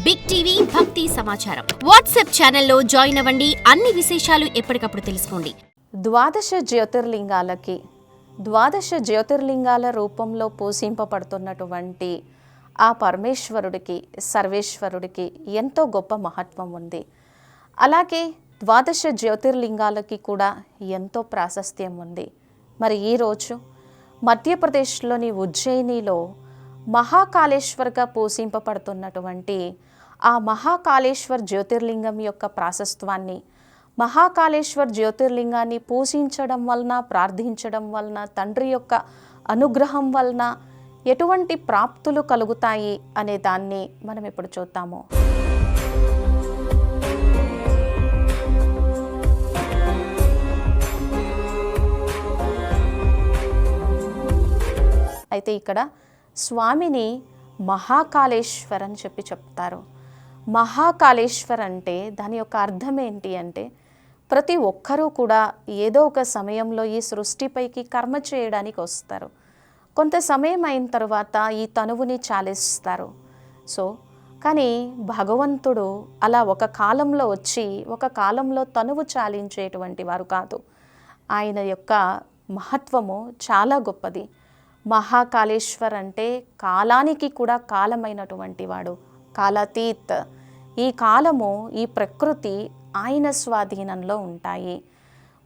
Big TV భక్తి సమాచారం WhatsApp ఛానల్లో జాయిన్ అవ్వండి. అన్ని విశేషాలు ఎప్పటికప్పుడు తెలుసుకోండి. ద్వాదశ జ్యోతిర్లింగాల రూపంలో పూజింపబడుతున్నటువంటి ఆ పరమేశ్వరుడికి, సర్వేశ్వరుడికి ఎంతో గొప్ప మహత్వం ఉంది. అలాగే ద్వాదశ జ్యోతిర్లింగాలకి కూడా ఎంతో ప్రాశస్త్యం ఉంది. మరి ఈరోజు మధ్యప్రదేశ్లోని ఉజ్జయినిలో మహాకాళేశ్వర్గా పూజింపబడుతున్నటువంటి ఆ మహాకాళేశ్వర్ జ్యోతిర్లింగం యొక్క ప్రాశస్త్వాన్ని, మహాకాళేశ్వర్ జ్యోతిర్లింగాన్ని పూజించడం వలన, ప్రార్థించడం వలన, తండ్రి యొక్క అనుగ్రహం వలన ఎటువంటి ప్రాప్తులు కలుగుతాయి అనే దాన్ని మనం ఇప్పుడు చూద్దాము. అయితే ఇక్కడ స్వామిని మహాకాళేశ్వర్ అని చెప్తారు. మహాకాళేశ్వర్ అంటే దాని యొక్క అర్థం ఏంటి అంటే, ప్రతి ఒక్కరూ కూడా ఏదో ఒక సమయంలో ఈ సృష్టిపైకి కర్మ చేయడానికి వస్తారు. కొంత సమయం అయిన తర్వాత ఈ తనువుని చాలిస్తారు. కానీ భగవంతుడు అలా ఒక కాలంలో వచ్చి ఒక కాలంలో తనువు చాలించేటువంటి వారు కాదు. ఆయన యొక్క మహత్వము చాలా గొప్పది. మహాకాళేశ్వర్ అంటే కాలానికి కూడా కాలమైనటువంటి వాడు, కాలాతీత్. ఈ కాలము, ఈ ప్రకృతి ఆయన స్వాధీనంలో ఉంటాయి.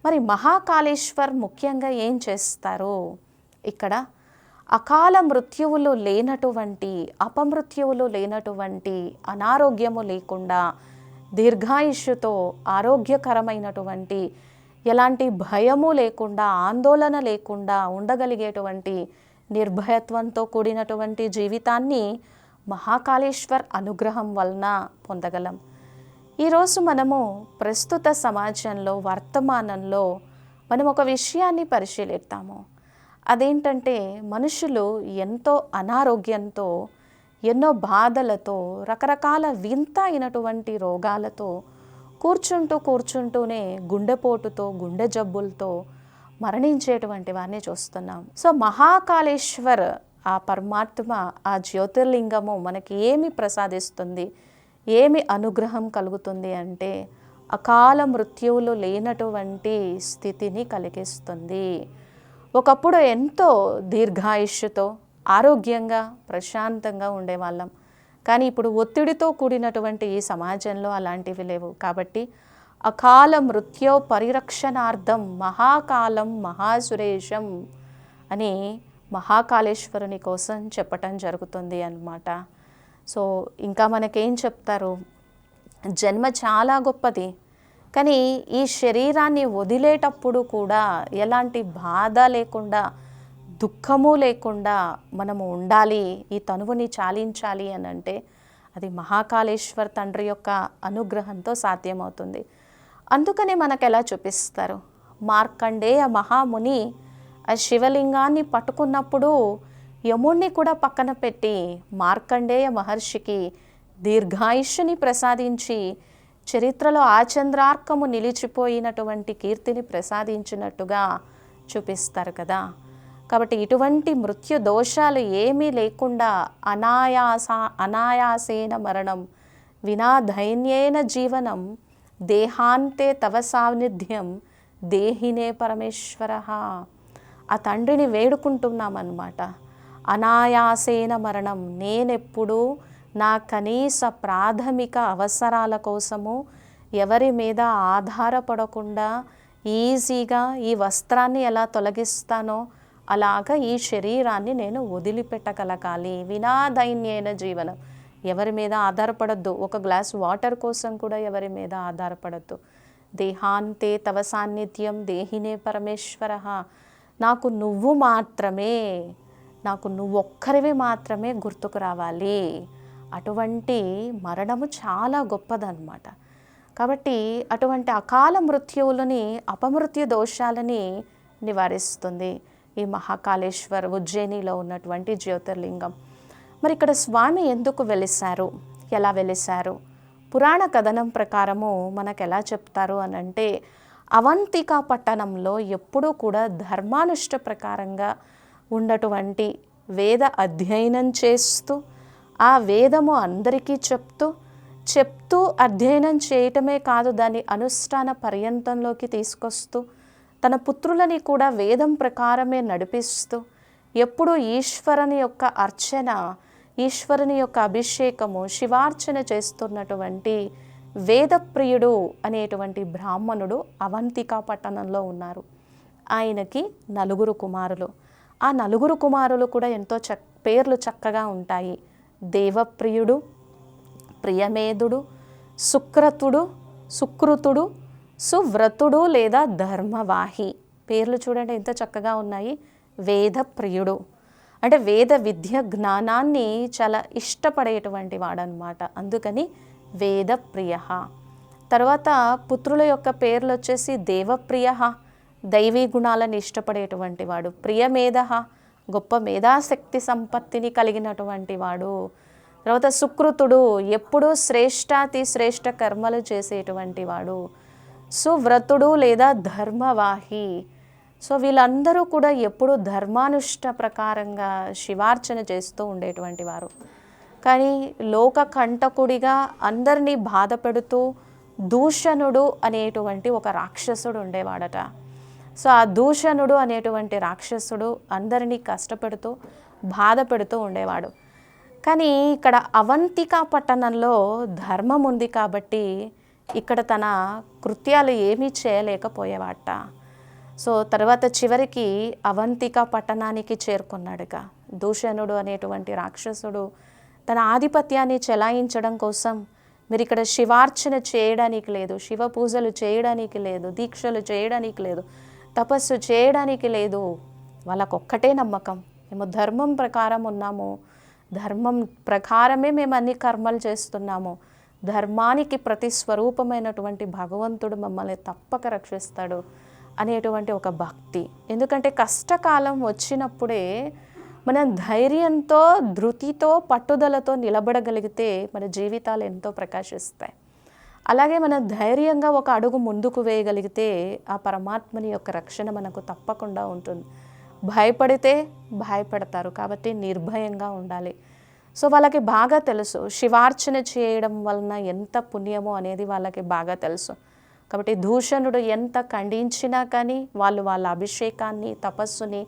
మరి మహాకాళేశ్వర్ ముఖ్యంగా ఏం చేస్తారు? ఇక్కడ అకాల మృత్యువులు లేనటువంటి, అపమృత్యువులు లేనటువంటి, అనారోగ్యము లేకుండా, దీర్ఘాయుష్యుతో ఆరోగ్యకరమైనటువంటి, ఎలాంటి భయము లేకుండా, ఆందోళన లేకుండా ఉండగలిగేటువంటి, నిర్భయత్వంతో కూడినటువంటి జీవితాన్ని మహాకాళేశ్వర్ అనుగ్రహం వలన పొందగలం. ఈరోజు మనము ప్రస్తుత సమాజంలో, వర్తమానంలో మనం ఒక విషయాన్ని పరిశీలిద్దాము. అదేంటంటే, మనుషులు ఎంతో అనారోగ్యంతో, ఎన్నో బాధలతో, రకరకాల వింత అయినటువంటి రోగాలతో కూర్చుంటూనే గుండెపోటుతో, గుండె జబ్బులతో మరణించేటువంటి వారిని చూస్తున్నాం. మహాకాళేశ్వర్ ఆ పరమాత్మ, ఆ జ్యోతిర్లింగము మనకి ఏమి ప్రసాదిస్తుంది, ఏమి అనుగ్రహం కలుగుతుంది అంటే, అకాల మృత్యువులు లేనటువంటి స్థితిని కలిగిస్తుంది. ఒకప్పుడు ఎంతో దీర్ఘాయుష్యుతో, ఆరోగ్యంగా, ప్రశాంతంగా ఉండేవాళ్ళం. కానీ ఇప్పుడు ఒత్తిడితో కూడినటువంటి ఈ సమాజంలో అలాంటివి లేవు. కాబట్టి అకాల మృత్యో పరిరక్షణార్థం మహాకాలం మహాసురేషం అని మహాకాళేశ్వరుని కోసం చెప్పటం జరుగుతుంది అన్నమాట. ఇంకా మనకేం చెప్తారు? జన్మ చాలా గొప్పది, కానీ ఈ శరీరాన్ని వదిలేటప్పుడు కూడా ఎలాంటి బాధ లేకుండా, దుఃఖము లేకుండా మనము ఉండాలి, ఈ తనువుని చాలించాలి అని అంటే అది మహాకాళేశ్వర్ తండ్రి యొక్క అనుగ్రహంతో సాధ్యమవుతుంది. అందుకనే మనకు ఎలా చూపిస్తారు? మార్కండేయ మహాముని ఆ శివలింగాన్ని పట్టుకున్నప్పుడు యముణ్ణి కూడా పక్కన పెట్టి మార్కండేయ మహర్షికి దీర్ఘాయుష్యుని ప్రసాదించి, చరిత్రలో ఆచంద్రార్కము నిలిచిపోయినటువంటి కీర్తిని ప్రసాదించినట్టుగా చూపిస్తారు కదా. కాబట్టి ఇటువంటి మృత్యు దోషాలు ఏమీ లేకుండా అనాయాసేన మరణం వినా దైన్యేన జీవనం దేహాంతే తవ సాన్నిధ్యం దేహినే పరమేశ్వర. ఆ తండ్రిని వేడుకుంటున్నామన్నమాట. అనాయాసేన మరణం, నేనెప్పుడు నా కనీస ప్రాథమిక అవసరాల కోసము ఎవరి మీద ఆధారపడకుండా ఈజీగా ఈ వస్త్రాన్ని ఎలా తొలగిస్తానో అలాగా ఈ శరీరాన్ని నేను వదిలిపెట్టగలగాలి. వినా దైన్యేన జీవనం, ఎవరి మీద ఆధారపడద్దు. ఒక గ్లాస్ వాటర్ కోసం కూడా ఎవరి మీద ఆధారపడద్దు. దేహాంతే తవ సాన్నిధ్యం దేహినే పరమేశ్వర. నాకు నువ్వు మాత్రమే, నాకు నువ్వొక్కరివి మాత్రమే గుర్తుకు రావాలి. అటువంటి మరణము చాలా గొప్పదన్నమాట. కాబట్టి అటువంటి అకాల మృత్యువులని, అపమృత్యు దోషాలని నివారిస్తుంది ఈ మహాకాళేశ్వర్ ఉజ్జయినిలో ఉన్నటువంటి జ్యోతిర్లింగం. మరి ఇక్కడ స్వామి ఎందుకు వెలిశారు, ఎలా వెలిశారు? పురాణ కథనం ప్రకారము మనకు ఎలా చెప్తారు అని అంటే, అవంతిక పట్టణంలో ఎప్పుడూ కూడా ధర్మానుష్ఠ ప్రకారంగా ఉన్నటువంటి వేద అధ్యయనం చేస్తూ, ఆ వేదము అందరికీ చెప్తూ, చెప్తూ అధ్యయనం చేయటమే కాదు, దాన్ని అనుష్ఠాన పర్యంతంలోకి తీసుకొస్తూ తన పుత్రులని కూడా వేదం ప్రకారమే నడిపిస్తూ ఎప్పుడు ఈశ్వరుని యొక్క అర్చన, ఈశ్వరుని యొక్క అభిషేకము, శివార్చన చేస్తున్నటువంటి వేదప్రియుడు అనేటువంటి బ్రాహ్మణుడు అవంతికా పట్టణంలో ఉన్నారు. ఆయనకి 4 కుమారులు. ఆ 4 కుమారులు కూడా ఎంతో పేర్లు చక్కగా ఉంటాయి. దేవప్రియుడు, ప్రియమేధుడు, సుకృతుడు, సువ్రతుడు లేదా ధర్మవాహి. పేర్లు చూడండి ఎంత చక్కగా ఉన్నాయి. వేదప్రియుడు అంటే వేద విద్య జ్ఞానాన్ని చాలా ఇష్టపడేటువంటి వాడనమాట, అందుకని వేదప్రియ. తర్వాత పుత్రుల యొక్క పేర్లు వచ్చేసి దేవప్రియ, దైవీ గుణాలను ఇష్టపడేటువంటి వాడు. ప్రియమేధ, గొప్ప మేధాశక్తి సంపత్తిని కలిగినటువంటి వాడు. తర్వాత సుకృతుడు, ఎప్పుడూ శ్రేష్టాతి శ్రేష్ట కర్మలు చేసేటువంటి వాడు. సువ్రతుడు లేదా ధర్మవాహి. సో వీళ్ళందరూ కూడా ఎప్పుడూ ధర్మానుష్ఠ ప్రకారంగా శివార్చన చేస్తూ ఉండేటువంటి వారు. కానీ లోక కంటకుడిగా అందరినీ బాధ పెడుతూ దూషణుడు అనేటువంటి ఒక రాక్షసుడు ఉండేవాడట. సో ఆ దూషణుడు అనేటువంటి రాక్షసుడు అందరినీ కష్టపెడుతూ బాధ పెడుతూ ఉండేవాడు. కానీ ఇక్కడ అవంతికా పట్టణంలో ధర్మం ఉంది కాబట్టి ఇక్కడ తన కృత్యాలు ఏమీ చేయలేకపోయేవాట. సో తర్వాత చివరికి అవంతికా పట్టణానికి చేరుకున్నాడుగా. దూషణుడు అనేటువంటి రాక్షసుడు తన ఆధిపత్యాన్ని చెలాయించడం కోసం మీరు ఇక్కడ శివార్చన చేయడానికి లేదు, శివ పూజలు చేయడానికి లేదు, దీక్షలు చేయడానికి లేదు, తపస్సు చేయడానికి లేదు. వాళ్ళకొక్కటే నమ్మకం, మేము ధర్మం ప్రకారం ఉన్నాము, ధర్మం ప్రకారమే మేము అన్ని కర్మలు చేస్తున్నాము, ధర్మానికి ప్రతిస్వరూపమైనటువంటి భగవంతుడు మమ్మల్ని తప్పక రక్షిస్తాడు అనేటువంటి ఒక భక్తి. ఎందుకంటే కష్టకాలం వచ్చినప్పుడే మనం ధైర్యంతో, ధృతితో, పట్టుదలతో నిలబడగలిగితే మన జీవితాలు ఎంతో ప్రకాశిస్తాయి. అలాగే మనం ధైర్యంగా ఒక అడుగు ముందుకు వేయగలిగితే ఆ పరమాత్మని యొక్క రక్షణ మనకు తప్పకుండా ఉంటుంది. భయపడితే భయపడతారు, కాబట్టి నిర్భయంగా ఉండాలి. సో వాళ్ళకి బాగా తెలుసు శివార్చన చేయడం వలన ఎంత పుణ్యమో అనేది వాళ్ళకి బాగా తెలుసు. కాబట్టి దూషణుడు ఎంత ఖండించినా కానీ వాళ్ళు వాళ్ళ అభిషేకాన్ని, తపస్సుని,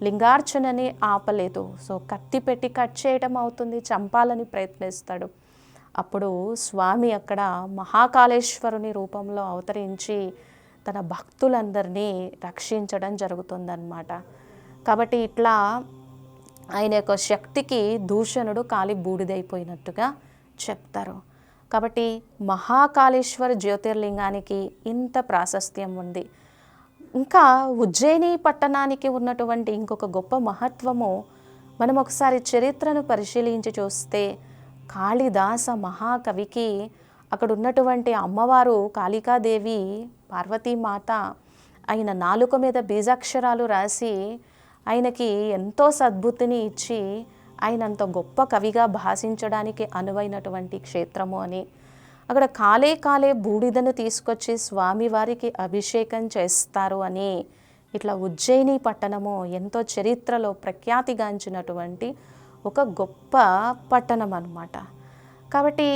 లింగార్చనని ఆపలేదు. సో కత్తి పెట్టి కట్ చేయడం అవుతుంది, చంపాలని ప్రయత్నిస్తాడు. అప్పుడు స్వామి అక్కడ మహాకాళేశ్వరుని రూపంలో అవతరించి తన భక్తులందరినీ రక్షించడం జరుగుతుందన్నమాట. కాబట్టి ఇట్లా ఆయన యొక్క శక్తికి దూషణుడు కాలి బూడిదైపోయినట్టుగా చెప్తారు. కాబట్టి మహాకాళేశ్వర జ్యోతిర్లింగానికి ఇంత ప్రాశస్త్యం ఉంది. ఇంకా ఉజ్జయిని పట్టణానికి ఉన్నటువంటి ఇంకొక గొప్ప మహత్వము మనం ఒకసారి చరిత్రను పరిశీలించి చూస్తే, కాళిదాస మహాకవికి అక్కడ ఉన్నటువంటి అమ్మవారు కాళికాదేవి పార్వతీమాత ఆయన నాలుక మీద బీజాక్షరాలు రాసి ఆయనకి ఎంతో సద్బుద్ధిని ఇచ్చి ఆయన అంత గొప్ప కవిగా భాషించడానికి అనువైనటువంటి క్షేత్రము అని, అక్కడ కాలే కాలే బూడిదను తీసుకొచ్చి స్వామివారికి అభిషేకం చేస్తారు అని, ఇట్లా ఉజ్జయిని పట్టణము ఎంతో చరిత్రలో ప్రఖ్యాతిగాంచినటువంటి ఒక గొప్ప పట్టణం అన్నమాట. కాబట్టి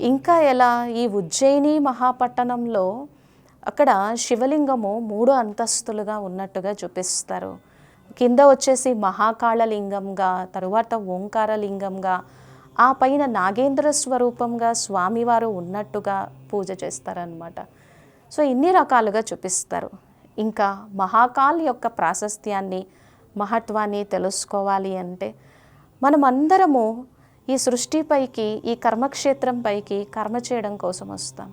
ఇంకా ఎలా ఈ ఉజ్జయిని మహాపట్టణంలో అక్కడ శివలింగము 3 అంతస్తులుగా ఉన్నట్టుగా చూపిస్తారు. కింద వచ్చేసి మహాకాళలింగంగా, తరువాత ఓంకారలింగంగా, ఆ పైన నాగేంద్ర స్వరూపంగా స్వామివారు ఉన్నట్టుగా పూజ చేస్తారనమాట. సో ఇన్ని రకాలుగా చూపిస్తారు. ఇంకా మహాకాల్ యొక్క ప్రాశస్త్యాన్ని, మహత్వాన్ని తెలుసుకోవాలి అంటే మనమందరము ఈ సృష్టిపైకి, ఈ కర్మక్షేత్రం పైకి కర్మ చేయడం కోసం వస్తాం.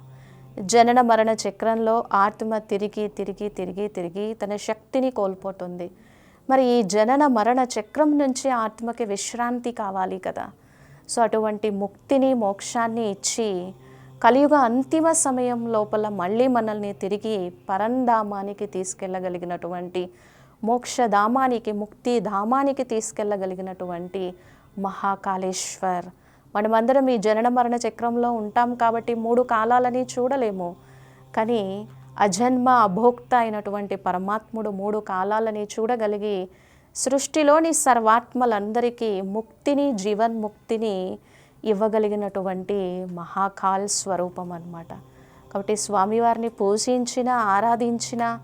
జనన మరణ చక్రంలో ఆత్మ తిరిగి తిరిగి తిరిగి తిరిగి తన శక్తిని కోల్పోతుంది. మరి ఈ జనన మరణ చక్రం నుంచి ఆత్మకి విశ్రాంతి కావాలి కదా. సో అటువంటి ముక్తిని, మోక్షాన్ని ఇచ్చి కలియుగ అంతిమ సమయం లోపల మళ్ళీ మనల్ని తిరిగి పరంధామానికి తీసుకెళ్ళగలిగినటువంటి, మోక్షధామానికి, ముక్తిధామానికి తీసుకెళ్ళగలిగినటువంటి మహాకాళేశ్వర్. మనమందరం ఈ జనన మరణ చక్రంలో ఉంటాం కాబట్టి 3 కాలాలని చూడలేము. కానీ అజన్మ అభోక్త అయినటువంటి పరమాత్ముడు 3 కాలాలని చూడగలిగి సృష్టిలోని సర్వాత్మలందరికీ ముక్తిని, జీవన్ముక్తిని ఇవ్వగలిగినటువంటి మహాకాల్ స్వరూపం అన్నమాట. కాబట్టి స్వామివారిని పూజించిన, ఆరాధించిన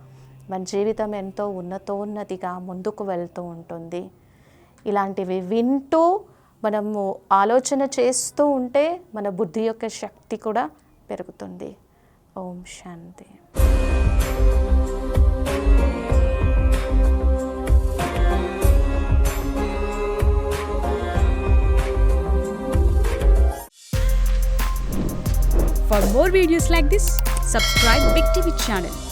మన జీవితం ఎంతో ఉన్నతోన్నతిగా ముందుకు వెళ్తూ ఉంటుంది. ఇలాంటివి వింటూ మనము ఆలోచన చేస్తూ ఉంటే మన బుద్ధి యొక్క శక్తి కూడా పెరుగుతుంది. ఓం శాంతి. For more videos like this, subscribe Big TV channel.